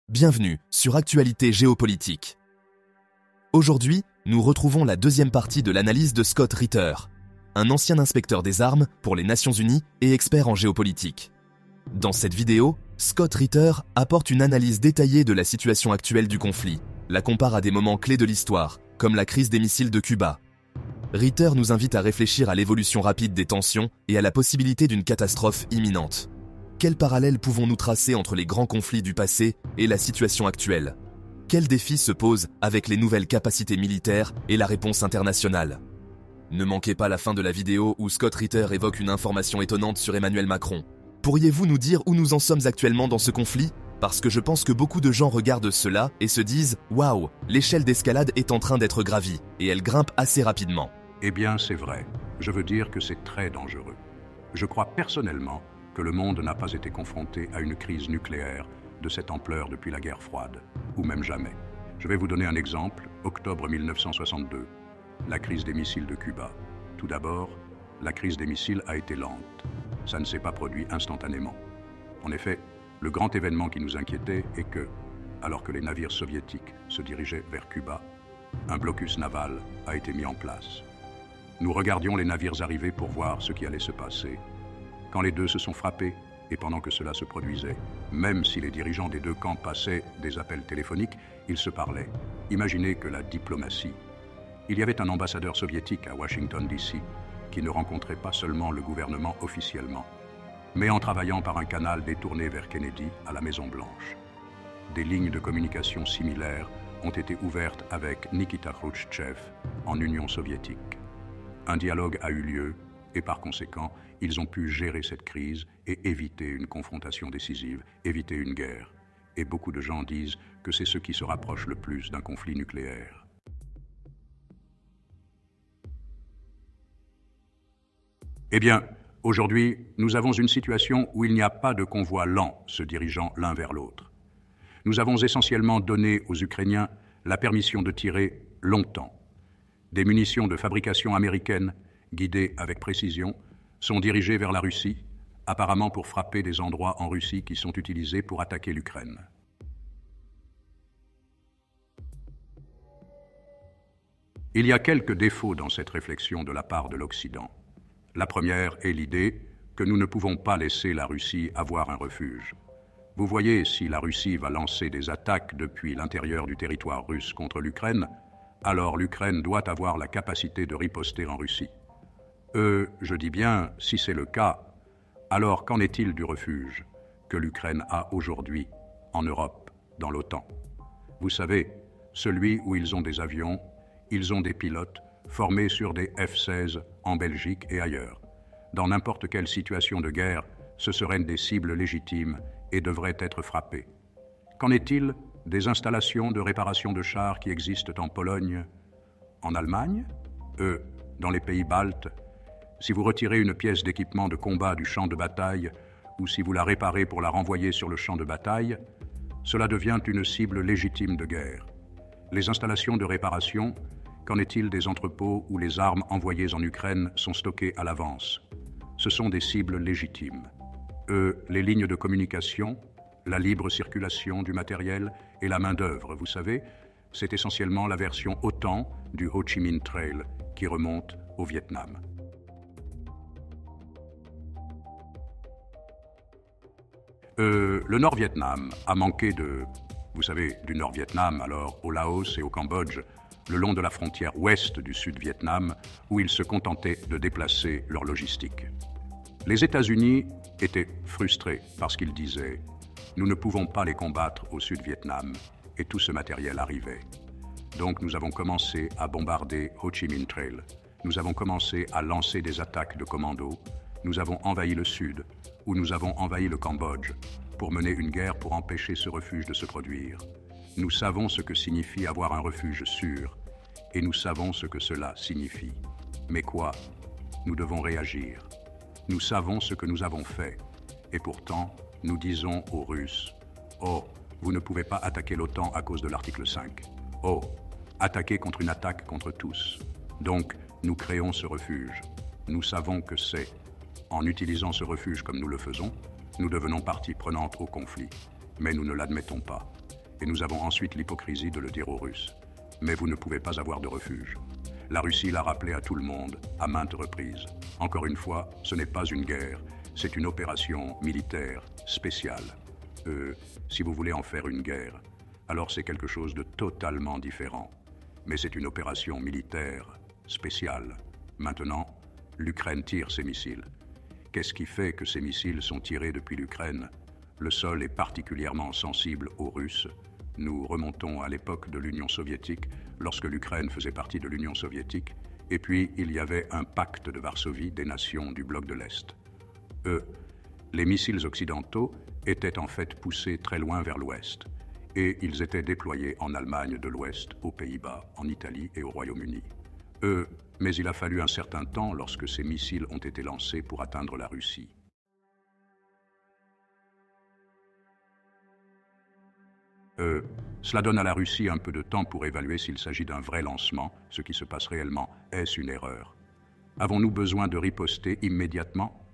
Bienvenue sur Actualité géopolitique. Aujourd'hui, nous retrouvons la deuxième partie de l'analyse de Scott Ritter, un ancien inspecteur des armes pour les Nations Unies et expert en géopolitique. Dans cette vidéo, Scott Ritter apporte une analyse détaillée de la situation actuelle du conflit, la compare à des moments clés de l'histoire, comme la crise des missiles de Cuba. Ritter nous invite à réfléchir à l'évolution rapide des tensions et à la possibilité d'une catastrophe imminente. Quels parallèles pouvons-nous tracer entre les grands conflits du passé et la situation actuelle? Quels défis se posent avec les nouvelles capacités militaires et la réponse internationale? Ne manquez pas la fin de la vidéo où Scott Ritter évoque une information étonnante sur Emmanuel Macron. Pourriez-vous nous dire où nous en sommes actuellement dans ce conflit? Parce que je pense que beaucoup de gens regardent cela et se disent « Waouh, l'échelle d'escalade est en train d'être gravie et elle grimpe assez rapidement ». Eh bien, c'est vrai. Je veux dire que c'est très dangereux. Je crois personnellement que le monde n'a pas été confronté à une crise nucléaire de cette ampleur depuis la guerre froide, ou même jamais. Je vais vous donner un exemple, octobre 1962, la crise des missiles de Cuba. Tout d'abord, la crise des missiles a été lente. Ça ne s'est pas produit instantanément. En effet, le grand événement qui nous inquiétait est que, alors que les navires soviétiques se dirigeaient vers Cuba, un blocus naval a été mis en place. Nous regardions les navires arriver pour voir ce qui allait se passer. Quand les deux se sont frappés, et pendant que cela se produisait, même si les dirigeants des deux camps passaient des appels téléphoniques, ils se parlaient. Imaginez que la diplomatie. Il y avait un ambassadeur soviétique à Washington, D.C., qui ne rencontrait pas seulement le gouvernement officiellement, mais en travaillant par un canal détourné vers Kennedy à la Maison-Blanche. Des lignes de communication similaires ont été ouvertes avec Nikita Khrouchtchev en Union soviétique. Un dialogue a eu lieu et par conséquent, ils ont pu gérer cette crise et éviter une confrontation décisive, éviter une guerre. Et beaucoup de gens disent que c'est ce qui se rapproche le plus d'un conflit nucléaire. Eh bien, aujourd'hui, nous avons une situation où il n'y a pas de convoi lent se dirigeant l'un vers l'autre. Nous avons essentiellement donné aux Ukrainiens la permission de tirer longtemps. Des munitions de fabrication américaine, guidées avec précision, sont dirigées vers la Russie, apparemment pour frapper des endroits en Russie qui sont utilisés pour attaquer l'Ukraine. Il y a quelques défauts dans cette réflexion de la part de l'Occident. La première est l'idée que nous ne pouvons pas laisser la Russie avoir un refuge. Vous voyez, si la Russie va lancer des attaques depuis l'intérieur du territoire russe contre l'Ukraine, alors l'Ukraine doit avoir la capacité de riposter en Russie. Je dis bien, si c'est le cas, alors qu'en est-il du refuge que l'Ukraine a aujourd'hui en Europe, dans l'OTAN? Vous savez, celui où ils ont des avions, ils ont des pilotes formés sur des F-16 en Belgique et ailleurs. Dans n'importe quelle situation de guerre, ce seraient des cibles légitimes et devraient être frappées. Qu'en est-il des installations de réparation de chars qui existent en Pologne, en Allemagne, dans les pays baltes? Si vous retirez une pièce d'équipement de combat du champ de bataille ou si vous la réparez pour la renvoyer sur le champ de bataille, cela devient une cible légitime de guerre. Les installations de réparation, qu'en est-il des entrepôts où les armes envoyées en Ukraine sont stockées à l'avance? Ce sont des cibles légitimes. Les lignes de communication, la libre circulation du matériel et la main-d'œuvre, vous savez, c'est essentiellement la version OTAN du Ho Chi Minh Trail qui remonte au Vietnam. Le Nord-Vietnam a manqué de, vous savez, du Nord-Vietnam, alors au Laos et au Cambodge, le long de la frontière ouest du Sud-Vietnam, où ils se contentaient de déplacer leur logistique. Les États-Unis étaient frustrés parce qu'ils disaient « Nous ne pouvons pas les combattre au Sud-Vietnam » et tout ce matériel arrivait. Donc nous avons commencé à bombarder Ho Chi Minh Trail. Nous avons commencé à lancer des attaques de commando. Nous avons envahi le Sud, où nous avons envahi le Cambodge, pour mener une guerre pour empêcher ce refuge de se produire. Nous savons ce que signifie avoir un refuge sûr, et nous savons ce que cela signifie. Mais quoi? Nous devons réagir. Nous savons ce que nous avons fait, et pourtant, nous disons aux Russes « Oh, vous ne pouvez pas attaquer l'OTAN à cause de l'article 5. Oh, attaquer contre une attaque contre tous. Donc, nous créons ce refuge. Nous savons que c'est. En utilisant ce refuge comme nous le faisons, nous devenons partie prenante au conflit. Mais nous ne l'admettons pas. Et nous avons ensuite l'hypocrisie de le dire aux Russes. Mais vous ne pouvez pas avoir de refuge. La Russie l'a rappelé à tout le monde, à maintes reprises. Encore une fois, ce n'est pas une guerre, c'est une opération militaire spéciale. Si vous voulez en faire une guerre, alors c'est quelque chose de totalement différent. Mais c'est une opération militaire spéciale. Maintenant, l'Ukraine tire ses missiles. Qu'est-ce qui fait que ces missiles sont tirés depuis l'Ukraine? Le sol est particulièrement sensible aux Russes. Nous remontons à l'époque de l'Union soviétique, lorsque l'Ukraine faisait partie de l'Union soviétique, et puis il y avait un pacte de Varsovie des nations du bloc de l'Est. Les missiles occidentaux étaient en fait poussés très loin vers l'Ouest, et ils étaient déployés en Allemagne de l'Ouest, aux Pays-Bas, en Italie et au Royaume-Uni. Mais il a fallu un certain temps lorsque ces missiles ont été lancés pour atteindre la Russie. Cela donne à la Russie un peu de temps pour évaluer s'il s'agit d'un vrai lancement, ce qui se passe réellement. Est-ce une erreur? Avons-nous besoin de riposter immédiatement?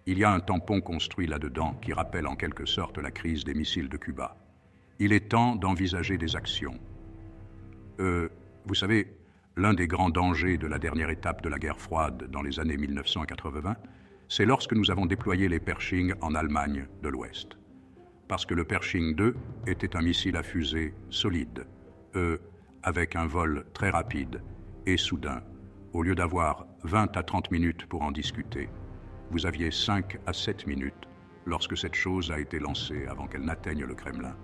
Il y a un tampon construit là-dedans qui rappelle en quelque sorte la crise des missiles de Cuba. Il est temps d'envisager des actions. Vous savez, l'un des grands dangers de la dernière étape de la guerre froide dans les années 1980, c'est lorsque nous avons déployé les Pershing en Allemagne de l'Ouest. Parce que le Pershing 2 était un missile à fusée solide, avec un vol très rapide, et soudain, au lieu d'avoir 20 à 30 minutes pour en discuter, vous aviez 5 à 7 minutes lorsque cette chose a été lancée avant qu'elle n'atteigne le Kremlin,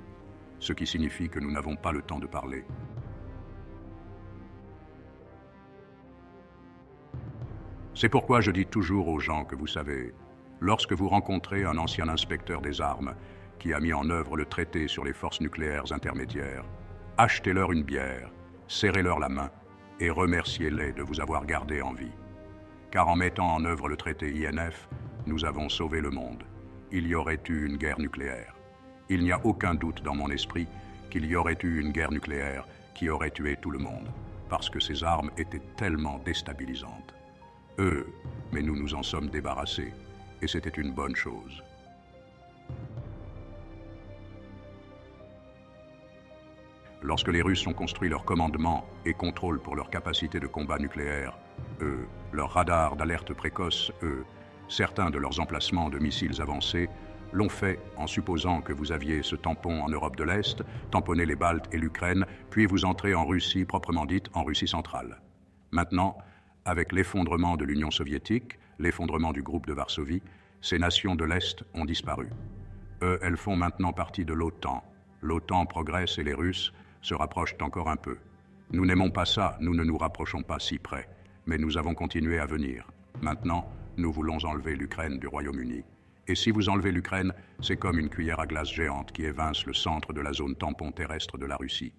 ce qui signifie que nous n'avons pas le temps de parler. C'est pourquoi je dis toujours aux gens que vous savez, lorsque vous rencontrez un ancien inspecteur des armes qui a mis en œuvre le traité sur les forces nucléaires intermédiaires, achetez-leur une bière, serrez-leur la main et remerciez-les de vous avoir gardé en vie. Car en mettant en œuvre le traité INF, nous avons sauvé le monde. Il y aurait eu une guerre nucléaire. Il n'y a aucun doute dans mon esprit qu'il y aurait eu une guerre nucléaire qui aurait tué tout le monde, parce que ces armes étaient tellement déstabilisantes. Mais nous nous en sommes débarrassés, et c'était une bonne chose. Lorsque les Russes ont construit leur commandement et contrôle pour leur capacité de combat nucléaire, leurs radars d'alerte précoce, certains de leurs emplacements de missiles avancés, l'ont fait en supposant que vous aviez ce tampon en Europe de l'Est, tamponné les Baltes et l'Ukraine, puis vous entrez en Russie proprement dite, en Russie centrale. Maintenant, avec l'effondrement de l'Union soviétique, l'effondrement du groupe de Varsovie, ces nations de l'Est ont disparu. Elles font maintenant partie de l'OTAN. L'OTAN progresse et les Russes se rapprochent encore un peu. Nous n'aimons pas ça, nous ne nous rapprochons pas si près, mais nous avons continué à venir. Maintenant, nous voulons enlever l'Ukraine du Royaume-Uni. Et si vous enlevez l'Ukraine, c'est comme une cuillère à glace géante qui évince le centre de la zone tampon terrestre de la Russie.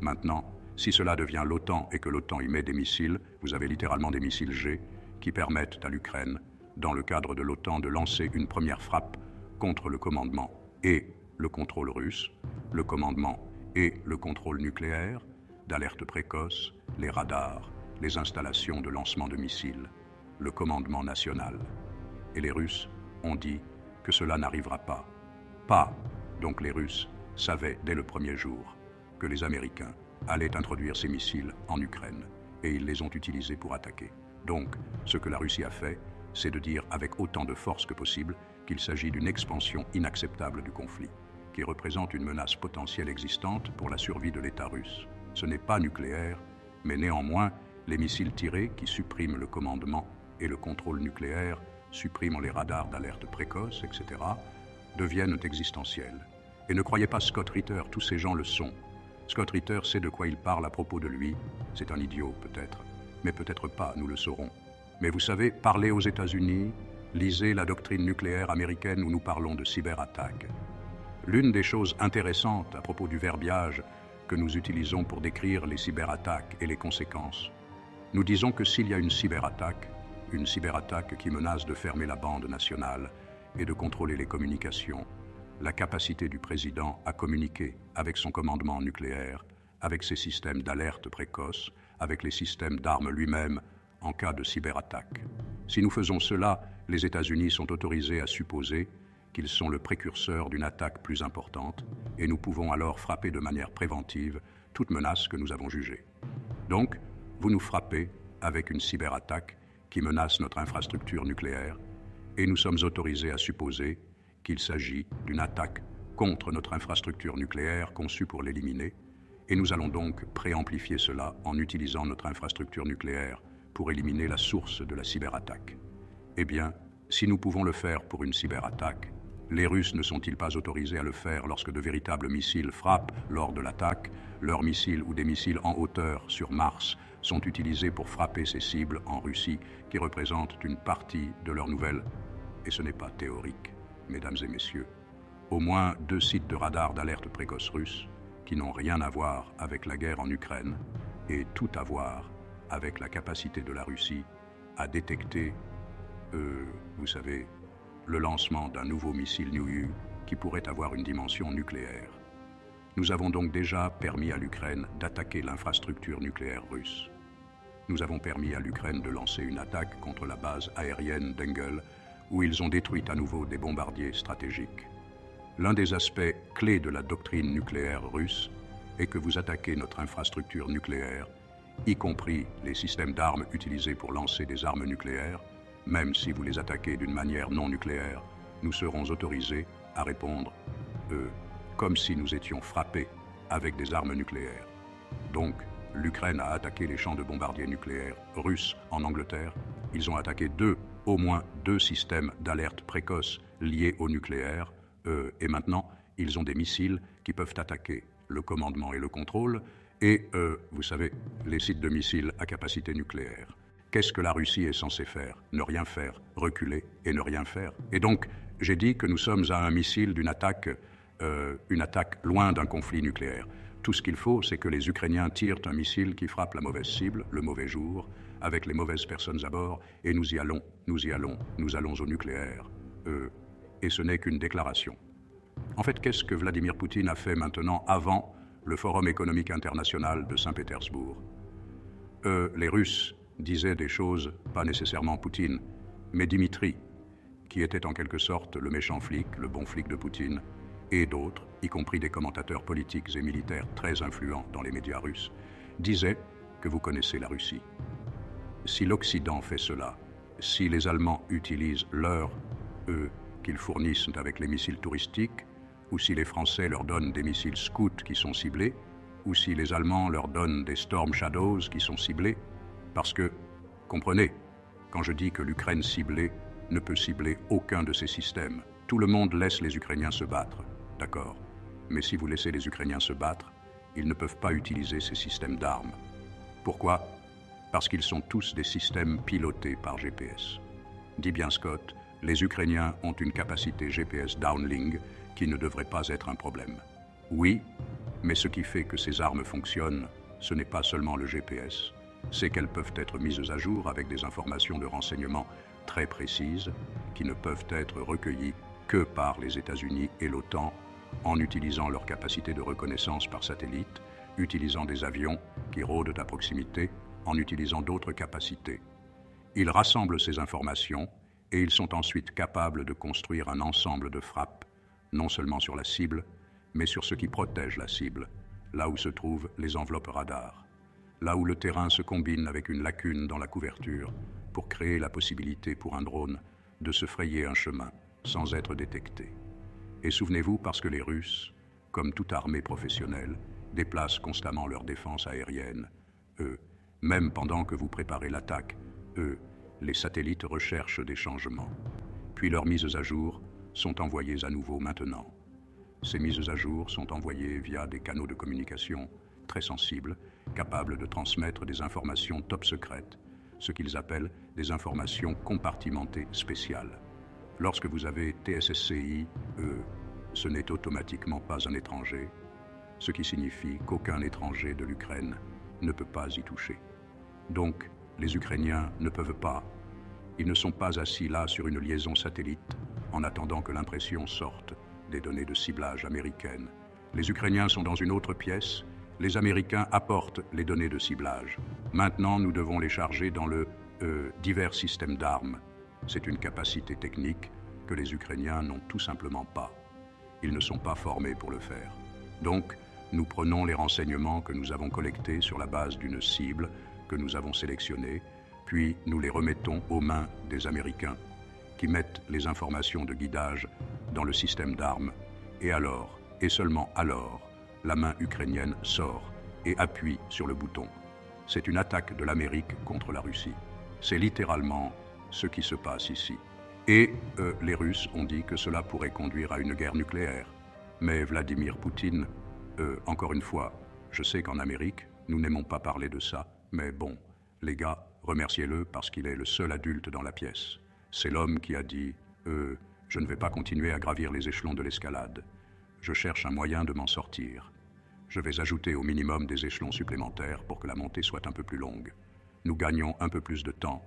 Maintenant, si cela devient l'OTAN et que l'OTAN y met des missiles, vous avez littéralement des missiles G qui permettent à l'Ukraine, dans le cadre de l'OTAN, de lancer une première frappe contre le commandement et le contrôle russe, le commandement et le contrôle nucléaire, d'alerte précoce, les radars, les installations de lancement de missiles, le commandement national. Et les Russes ont dit que cela n'arrivera pas. Donc les Russes savaient dès le premier jour que les Américains allaient introduire ces missiles en Ukraine et ils les ont utilisés pour attaquer. Donc, ce que la Russie a fait, c'est de dire avec autant de force que possible qu'il s'agit d'une expansion inacceptable du conflit, qui représente une menace potentielle existante pour la survie de l'État russe. Ce n'est pas nucléaire, mais néanmoins, les missiles tirés qui suppriment le commandement et le contrôle nucléaire, suppriment les radars d'alerte précoce, etc., deviennent existentiels. Et ne croyez pas Scott Ritter, tous ces gens le sont. Scott Ritter sait de quoi il parle à propos de lui. C'est un idiot, peut-être. Mais peut-être pas, nous le saurons. Mais vous savez, parlez aux États-Unis, lisez la doctrine nucléaire américaine où nous parlons de cyberattaque. L'une des choses intéressantes à propos du verbiage que nous utilisons pour décrire les cyberattaques et les conséquences, nous disons que s'il y a une cyberattaque qui menace de fermer la bande nationale et de contrôler les communications, la capacité du président à communiquer avec son commandement nucléaire, avec ses systèmes d'alerte précoce, avec les systèmes d'armes lui-même en cas de cyberattaque. Si nous faisons cela, les États-Unis sont autorisés à supposer qu'ils sont le précurseur d'une attaque plus importante, et nous pouvons alors frapper de manière préventive toute menace que nous avons jugée. Donc, vous nous frappez avec une cyberattaque qui menace notre infrastructure nucléaire, et nous sommes autorisés à supposer qu'il s'agit d'une attaque contre notre infrastructure nucléaire conçue pour l'éliminer, et nous allons donc préamplifier cela en utilisant notre infrastructure nucléaire pour éliminer la source de la cyberattaque. Eh bien, si nous pouvons le faire pour une cyberattaque, les Russes ne sont-ils pas autorisés à le faire lorsque de véritables missiles frappent lors de l'attaque? Leurs missiles ou des missiles en hauteur sur Mars sont utilisés pour frapper ces cibles en Russie qui représentent une partie de leur nouvelle. Et ce n'est pas théorique, mesdames et messieurs. Au moins 2 sites de radar d'alerte précoce russes qui n'ont rien à voir avec la guerre en Ukraine et tout à voir avec la capacité de la Russie à détecter, vous savez, le lancement d'un nouveau missile New qui pourrait avoir une dimension nucléaire. Nous avons donc déjà permis à l'Ukraine d'attaquer l'infrastructure nucléaire russe. Nous avons permis à l'Ukraine de lancer une attaque contre la base aérienne d'Engel, où ils ont détruit à nouveau des bombardiers stratégiques. L'un des aspects clés de la doctrine nucléaire russe est que vous attaquez notre infrastructure nucléaire, y compris les systèmes d'armes utilisés pour lancer des armes nucléaires. Même si vous les attaquez d'une manière non nucléaire, nous serons autorisés à répondre, comme si nous étions frappés avec des armes nucléaires. Donc, l'Ukraine a attaqué les champs de bombardiers nucléaires russes en Angleterre. Ils ont attaqué au moins deux systèmes d'alerte précoce liés au nucléaire, et maintenant, ils ont des missiles qui peuvent attaquer le commandement et le contrôle, et, vous savez, les sites de missiles à capacité nucléaire. Qu'est-ce que la Russie est censée faire? Ne rien faire, reculer et ne rien faire. Et donc, j'ai dit que nous sommes à un missile d'une attaque, une attaque loin d'un conflit nucléaire. Tout ce qu'il faut, c'est que les Ukrainiens tirent un missile qui frappe la mauvaise cible, le mauvais jour, avec les mauvaises personnes à bord, et nous y allons, nous allons au nucléaire. Et ce n'est qu'une déclaration. En fait, qu'est-ce que Vladimir Poutine a fait maintenant avant le Forum économique international de Saint-Pétersbourg? Les Russes disaient des choses, pas nécessairement Poutine, mais Dimitri, qui était en quelque sorte le méchant flic, le bon flic de Poutine, et d'autres, y compris des commentateurs politiques et militaires très influents dans les médias russes, disaient que vous connaissez la Russie. Si l'Occident fait cela, si les Allemands utilisent qu'ils fournissent avec les missiles touristiques, ou si les Français leur donnent des missiles Scud qui sont ciblés, ou si les Allemands leur donnent des Storm Shadows qui sont ciblés, parce que, comprenez, quand je dis que l'Ukraine ciblée ne peut cibler aucun de ces systèmes, tout le monde laisse les Ukrainiens se battre, d'accord. Mais si vous laissez les Ukrainiens se battre, ils ne peuvent pas utiliser ces systèmes d'armes. Pourquoi? Parce qu'ils sont tous des systèmes pilotés par GPS. Dit bien Scott, les Ukrainiens ont une capacité GPS downlink qui ne devrait pas être un problème. Oui, mais ce qui fait que ces armes fonctionnent, ce n'est pas seulement le GPS, c'est qu'elles peuvent être mises à jour avec des informations de renseignement très précises qui ne peuvent être recueillies que par les États-Unis et l'OTAN en utilisant leur capacité de reconnaissance par satellite, utilisant des avions qui rôdent à proximité, en utilisant d'autres capacités. Ils rassemblent ces informations et ils sont ensuite capables de construire un ensemble de frappes, non seulement sur la cible, mais sur ce qui protège la cible, là où se trouvent les enveloppes radars, là où le terrain se combine avec une lacune dans la couverture pour créer la possibilité pour un drone de se frayer un chemin sans être détecté. Et souvenez-vous, parce que les Russes, comme toute armée professionnelle, déplacent constamment leur défense aérienne, même pendant que vous préparez l'attaque, les satellites recherchent des changements. Puis leurs mises à jour sont envoyées à nouveau maintenant. Ces mises à jour sont envoyées via des canaux de communication très sensibles, capables de transmettre des informations top secrètes, ce qu'ils appellent des informations compartimentées spéciales. Lorsque vous avez TSSCI, ce n'est automatiquement pas un étranger, ce qui signifie qu'aucun étranger de l'Ukraine ne peut pas y toucher. Donc, les Ukrainiens ne peuvent pas. Ils ne sont pas assis là sur une liaison satellite en attendant que l'impression sorte des données de ciblage américaines. Les Ukrainiens sont dans une autre pièce. Les Américains apportent les données de ciblage. Maintenant, nous devons les charger dans le divers systèmes d'armes. C'est une capacité technique que les Ukrainiens n'ont tout simplement pas. Ils ne sont pas formés pour le faire. Donc, nous prenons les renseignements que nous avons collectés sur la base d'une cible que nous avons sélectionnée, puis nous les remettons aux mains des Américains, qui mettent les informations de guidage dans le système d'armes, et alors, et seulement alors, la main ukrainienne sort et appuie sur le bouton. C'est une attaque de l'Amérique contre la Russie. C'est littéralement ce qui se passe ici. Et les Russes ont dit que cela pourrait conduire à une guerre nucléaire. Mais Vladimir Poutine, encore une fois, je sais qu'en Amérique, nous n'aimons pas parler de ça, mais bon, les gars, remerciez-le parce qu'il est le seul adulte dans la pièce. C'est l'homme qui a dit « je ne vais pas continuer à gravir les échelons de l'escalade. Je cherche un moyen de m'en sortir. Je vais ajouter au minimum des échelons supplémentaires pour que la montée soit un peu plus longue. Nous gagnons un peu plus de temps.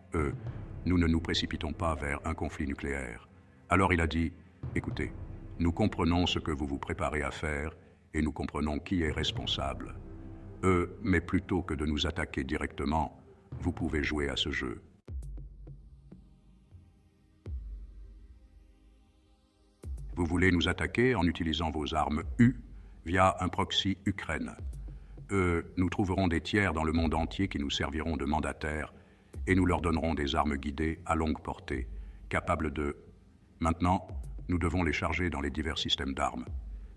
Nous ne nous précipitons pas vers un conflit nucléaire. » Alors il a dit « Écoutez, nous comprenons ce que vous vous préparez à faire et nous comprenons qui est responsable. Mais plutôt que de nous attaquer directement, vous pouvez jouer à ce jeu. » Vous voulez nous attaquer en utilisant vos armes U via un proxy Ukraine. Nous trouverons des tiers dans le monde entier qui nous serviront de mandataires et nous leur donnerons des armes guidées à longue portée, capables de... Maintenant, nous devons les charger dans les divers systèmes d'armes.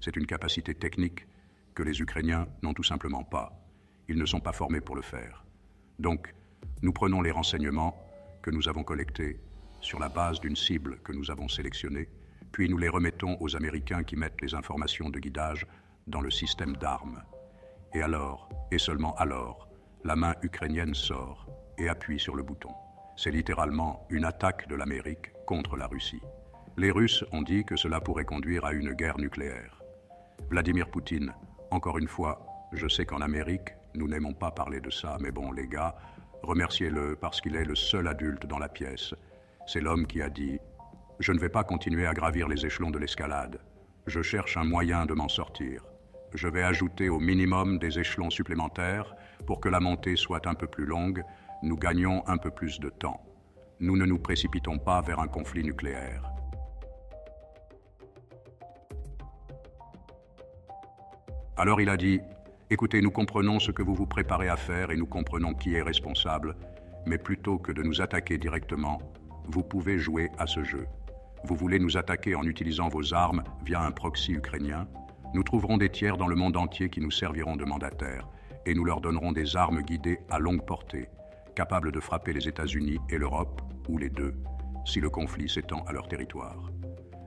C'est une capacité technique que les Ukrainiens n'ont tout simplement pas. Ils ne sont pas formés pour le faire. Donc, nous prenons les renseignements que nous avons collectés sur la base d'une cible que nous avons sélectionnée, puis nous les remettons aux Américains qui mettent les informations de guidage dans le système d'armes. Et alors, et seulement alors, la main ukrainienne sort et appuie sur le bouton. C'est littéralement une attaque de l'Amérique contre la Russie. Les Russes ont dit que cela pourrait conduire à une guerre nucléaire. Vladimir Poutine, encore une fois, je sais qu'en Amérique, nous n'aimons pas parler de ça, mais bon, les gars, remerciez-le parce qu'il est le seul adulte dans la pièce. C'est l'homme qui a dit « Je ne vais pas continuer à gravir les échelons de l'escalade. Je cherche un moyen de m'en sortir. Je vais ajouter au minimum des échelons supplémentaires pour que la montée soit un peu plus longue. Nous gagnons un peu plus de temps. Nous ne nous précipitons pas vers un conflit nucléaire. » Alors il a dit « Écoutez, nous comprenons ce que vous vous préparez à faire et nous comprenons qui est responsable, mais plutôt que de nous attaquer directement, vous pouvez jouer à ce jeu. Vous voulez nous attaquer en utilisant vos armes via un proxy ukrainien. Nous trouverons des tiers dans le monde entier qui nous serviront de mandataires et nous leur donnerons des armes guidées à longue portée, capables de frapper les États-Unis et l'Europe, ou les deux, si le conflit s'étend à leur territoire.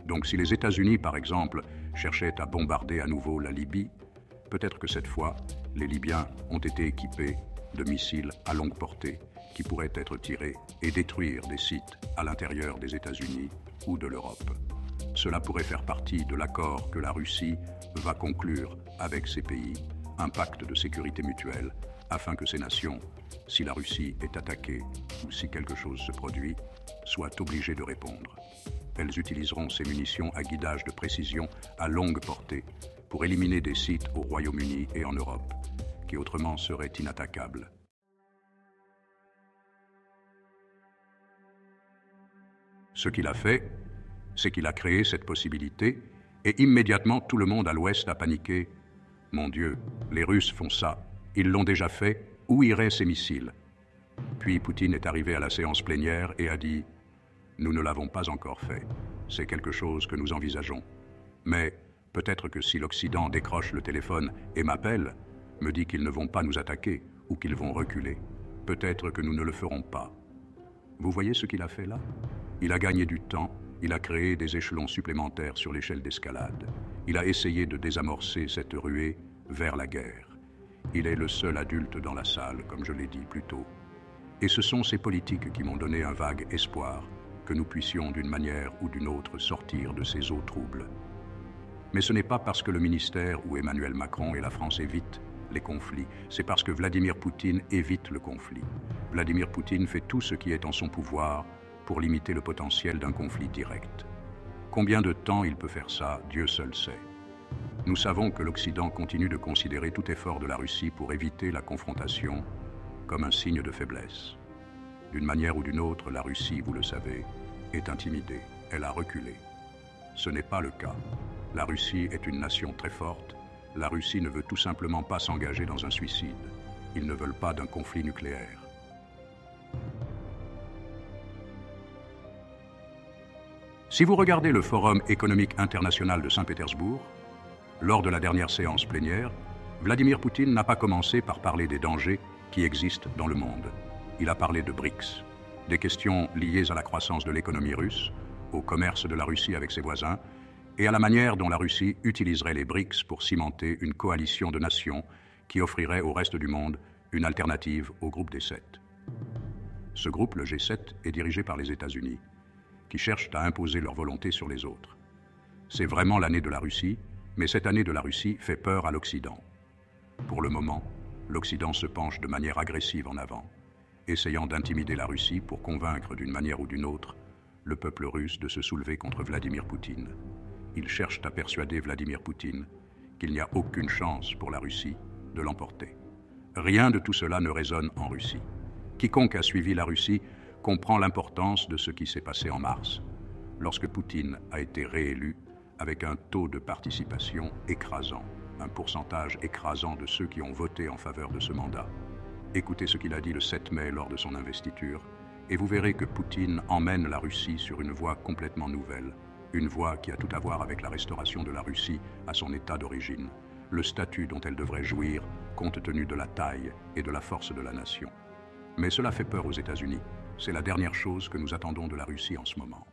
Donc si les États-Unis, par exemple, cherchaient à bombarder à nouveau la Libye, peut-être que cette fois, les Libyens ont été équipés de missiles à longue portée qui pourraient être tirés et détruire des sites à l'intérieur des États-Unis ou de l'Europe. Cela pourrait faire partie de l'accord que la Russie va conclure avec ces pays, un pacte de sécurité mutuelle, afin que ces nations, si la Russie est attaquée ou si quelque chose se produit, soient obligées de répondre. Elles utiliseront ces munitions à guidage de précision à longue portée pour éliminer des sites au Royaume-Uni et en Europe, qui autrement seraient inattaquables. Ce qu'il a fait, c'est qu'il a créé cette possibilité, et immédiatement tout le monde à l'Ouest a paniqué. « Mon Dieu, les Russes font ça, ils l'ont déjà fait, où iraient ces missiles ?» Puis Poutine est arrivé à la séance plénière et a dit « Nous ne l'avons pas encore fait, c'est quelque chose que nous envisageons. Mais peut-être que si l'Occident décroche le téléphone et m'appelle, me dit qu'ils ne vont pas nous attaquer ou qu'ils vont reculer, peut-être que nous ne le ferons pas. » Vous voyez ce qu'il a fait là? Il a gagné du temps, il a créé des échelons supplémentaires sur l'échelle d'escalade. Il a essayé de désamorcer cette ruée vers la guerre. Il est le seul adulte dans la salle, comme je l'ai dit plus tôt. Et ce sont ces politiques qui m'ont donné un vague espoir que nous puissions d'une manière ou d'une autre sortir de ces eaux troubles. Mais ce n'est pas parce que le ministère ou Emmanuel Macron et la France évitent les conflits, c'est parce que Vladimir Poutine évite le conflit. Vladimir Poutine fait tout ce qui est en son pouvoir pour limiter le potentiel d'un conflit direct. Combien de temps il peut faire ça, Dieu seul sait. Nous savons que l'Occident continue de considérer tout effort de la Russie pour éviter la confrontation comme un signe de faiblesse. D'une manière ou d'une autre, la Russie, vous le savez, est intimidée, elle a reculé. Ce n'est pas le cas. La Russie est une nation très forte. La Russie ne veut tout simplement pas s'engager dans un suicide. Ils ne veulent pas d'un conflit nucléaire. Si vous regardez le Forum économique international de Saint-Pétersbourg, lors de la dernière séance plénière, Vladimir Poutine n'a pas commencé par parler des dangers qui existent dans le monde. Il a parlé de BRICS, des questions liées à la croissance de l'économie russe, au commerce de la Russie avec ses voisins, et à la manière dont la Russie utiliserait les BRICS pour cimenter une coalition de nations qui offrirait au reste du monde une alternative au groupe des 7. Ce groupe, le G7, est dirigé par les États-Unis, qui cherchent à imposer leur volonté sur les autres. C'est vraiment l'année de la Russie, mais cette année de la Russie fait peur à l'Occident. Pour le moment, l'Occident se penche de manière agressive en avant, essayant d'intimider la Russie pour convaincre d'une manière ou d'une autre le peuple russe de se soulever contre Vladimir Poutine. Ils cherchent à persuader Vladimir Poutine qu'il n'y a aucune chance pour la Russie de l'emporter. Rien de tout cela ne résonne en Russie. Quiconque a suivi la Russie comprend l'importance de ce qui s'est passé en mars, lorsque Poutine a été réélu avec un taux de participation écrasant, un pourcentage écrasant de ceux qui ont voté en faveur de ce mandat. Écoutez ce qu'il a dit le 7 mai lors de son investiture, et vous verrez que Poutine emmène la Russie sur une voie complètement nouvelle, une voie qui a tout à voir avec la restauration de la Russie à son état d'origine, le statut dont elle devrait jouir compte tenu de la taille et de la force de la nation. Mais cela fait peur aux États-Unis. C'est la dernière chose que nous attendons de la Russie en ce moment.